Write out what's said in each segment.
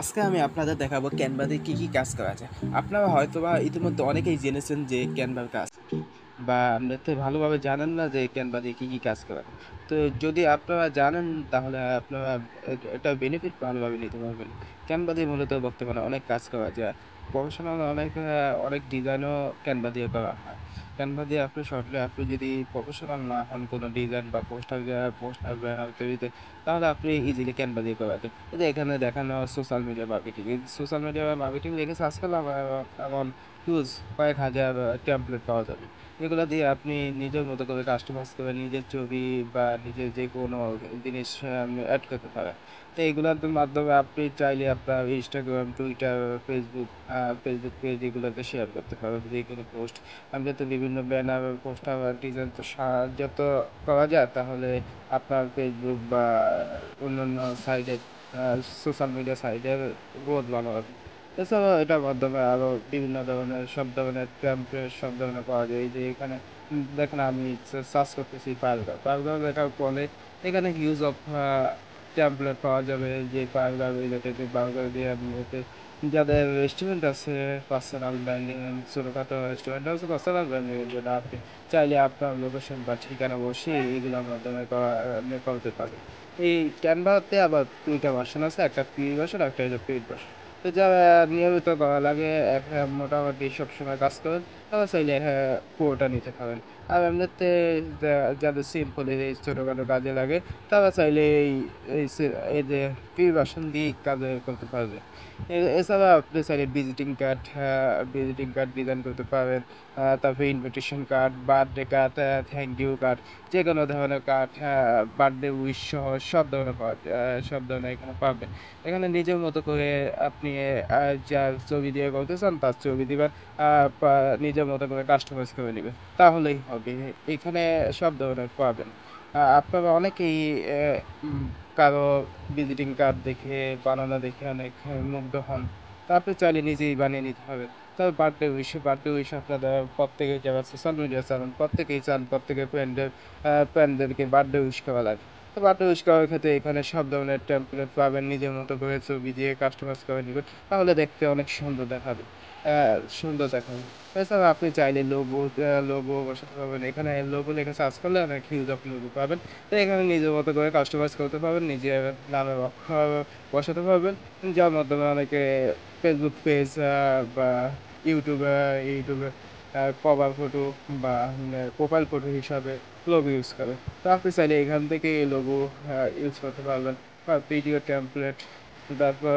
আজকে আমি আপনাদের দেখাবো ক্যানভা দিয়ে কি কাজ করা যায়। আপনারা হয়তোবা ইতিমধ্যে অনেকেই জেনেছেন যে ক্যানভার কাজ কি, বা আপনারা তো ভালোভাবে জানেন না যে ক্যানভা দিয়ে কি কাজ করা যায়। তো যদি আপনারা জানেন তাহলে আপনারা এটা বেনিফিট ভালোভাবে নিতে পারবেন। ক্যানভা দিয়ে মূলত বর্তমানে অনেক কাজ করা যায়। প্রফেশনাল অনেক ডিজাইনও ক্যানভা দিয়ে করা হয়। ক্যানভা দিয়ে আপনি যদি প্রফেশনাল না হন কোনো ডিজাইন বা পোস্টার ব্যানার তৈরিতে, তাহলে আপনি ইজিলি ক্যানভা দিয়ে করাতে। এই যে এখানে দেখানো সোশ্যাল মিডিয়া মার্কেটিং। এই সোশ্যাল মিডিয়া মার্কেটিং লিখে সার্চ করলে এমন হিউজ কয়েক হাজার টেমপ্লেট পাওয়া যাবে। এগুলো দিয়ে আপনি নিজের মতো করে কাস্টমাইজ করে নিজের ছবি বা নিজের যে কোনো জিনিস অ্যাড করতে পারেন। তো এগুলোর মাধ্যমে আপনি চাইলে আপনার ইনস্টাগ্রাম, টুইটার, ফেসবুক পেজ এগুলোতে শেয়ার করতে পারেন যে কোনো পোস্ট। আমি যাতে বিভিন্ন ব্যানার, পোস্টার, ডিজাইন তো যত করা যায়, তাহলে আপনার ফেসবুক বা অন্যান্য সাইটে, সোশ্যাল মিডিয়া সাইটের গ্রোথ ভালো হবে। এছাড়াও এটার মাধ্যমে আরও বিভিন্ন ধরনের সব ধরনের পাওয়া যায়। এই যে এখানে দেখেন আমি সার্চ করতেছি পারগার লেখার পরে এখানে হিউজ অফ টেমপ্লেট পাওয়া যাবে, যে পারগার রিলেটেড পারগার দিয়ে আপনি যাদের রেস্টুরেন্ট আছে, পার্সোনাল ব্র্যান্ডিং, ছোটোখাটো রেস্টুরেন্ট আছে, পার্সোনাল ব্র্যান্ডিংয়ের জন্য আপনি চাইলে আপনার লোকেশন বা ঠিকানা বসে এইগুলোর মাধ্যমে করতে পারেন। এই ক্যানভাতে আবার ২টা ভার্সন আছে, একটা ফ্রি ভার্সন, একটা হলো পেইড ভার্সন। তো যারা নিয়মিত করা লাগে, মোটামুটি সবসময় কাজ করেন, তারা চাইলে পুরোটা নিতে পারেন। আর এমনিতে যাদের সিম্পল এই ছোটোখাটো কাজে লাগে, তারা চাইলে এই যে ফ্রি ভার্সন দিয়ে কাজ করতে পারবে। এছাড়া আপনি চাইলে ভিজিটিং কার্ড ডিজাইন করতে পারেন। তারপরে invitation card, birthday card, thank you card, যে কোনো ধরনের কার্ড, বার্থডে উইশ সহ সব ধরনের এখানে পাবেন। এখানে নিজের মতো করে আপনি যার ছবি দিয়ে করতে চান তার ছবি দিবেন, বা নিজের মতো করে কাস্টমাইজ করে নেবেন, তাহলেই হবে। এখানে সব ধরনের পাবেন। আপনারা অনেকেই কারো ভিজিটিং কার্ড দেখে, বানানো দেখে অনেক মুগ্ধ হন। তা আপনি চাইলে নিজেই বানিয়ে নিতে হবে। তবে বার্থডে উইশ আপনারা প্রত্যেকে যারা সোশ্যাল মিডিয়া চালান, প্রত্যেকেই চান প্রত্যেকের ফ্রেন্ডদেরকে বার্থডে উইশ করা লাগে। তো বার্থডে উইশ করার ক্ষেত্রে এখানে সব ধরনের টেমপ্লেট পাবেন, নিজের মতো করে ছবি দিয়ে কাস্টমাইজ করে নিবেন, তাহলে দেখতে অনেক সুন্দর দেখাবে। এছাড়া আপনি চাইলে লোগো বসাতে পারবেন। এখানে লোগো লিখে সার্চ করলে অনেক হিউজ অফ লোগো পাবেন। তো এখানে নিজের মতো করে কাস্টমাইজ করতে পারবেন, নিজের নামে বসাতে পারবেন, যার মাধ্যমে অনেকে ফেসবুক পেজ বা ইউটিউবে কভার ফটো বা প্রোফাইল ফটো হিসাবে লোগো ইউজ করে। তো আপনি চাইলে এখান থেকে লোগো ইউজ করতে পারবেন, বা ভিডিও টেমপ্লেট, তারপর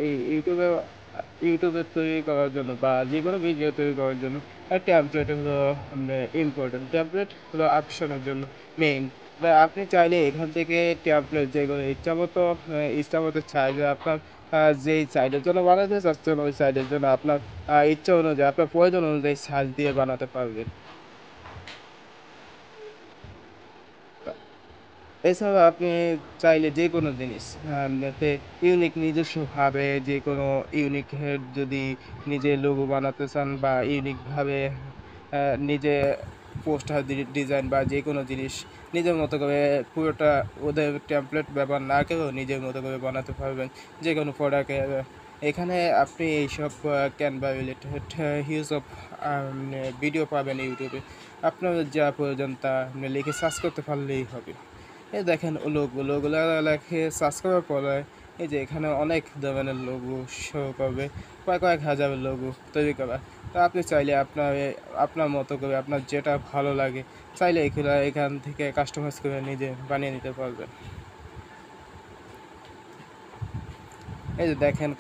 এই ইউটিউবে তৈরি করার জন্য বা যেকোনো ভিডিও তৈরি করার জন্য টেমপ্লেট হলো ইম্পর্টেন্ট। টেমপ্লেট হলো অপশনের জন্য মেইন। বা আপনি চাইলে এখান থেকে টেমপ্লেট যেগুলো ইচ্ছামতো চাইলে আপনার যেই সাইডের জন্য বানাতে চাচ্ছেন, ওই সাইডের জন্য আপনার ইচ্ছা অনুযায়ী, আপনার প্রয়োজন অনুযায়ী সাইজ দিয়ে বানাতে পারবেন। এছাড়া আপনি চাইলে যেকোনো জিনিস যাতে নিজস্বভাবে যেকোনো ইউনিক যদি নিজে লোগো বানাতে চান, বা ইউনিকভাবে নিজে পোস্টার ডিজাইন বা যেকোনো জিনিস নিজের মতো করে পুরোটা ওদের টেমপ্লেট ব্যবহার না করেও নিজের মতো করে বানাতে পারবেন যেকোনো প্রোডাক্টের। এখানে আপনি এইসব Canva related huge of video পাবেন ইউটিউবে। আপনার যা প্রয়োজন তা আপনি লিখে সার্চ করতে পারলেই হবে। এই দেখেন লোগোগুলো লেখে সার্চ করার পরে এই যে এখানে অনেক ধরনের লোগো শো করবে, কয়েক হাজার লোগো তৈরি করা। তো আপনি চাইলে আপনার মতো করে আপনার যেটা ভালো লাগে চাইলে এখান থেকে কাস্টমাইজ করে নিজে বানিয়ে নিতে পারবেন। এই যে দেখেন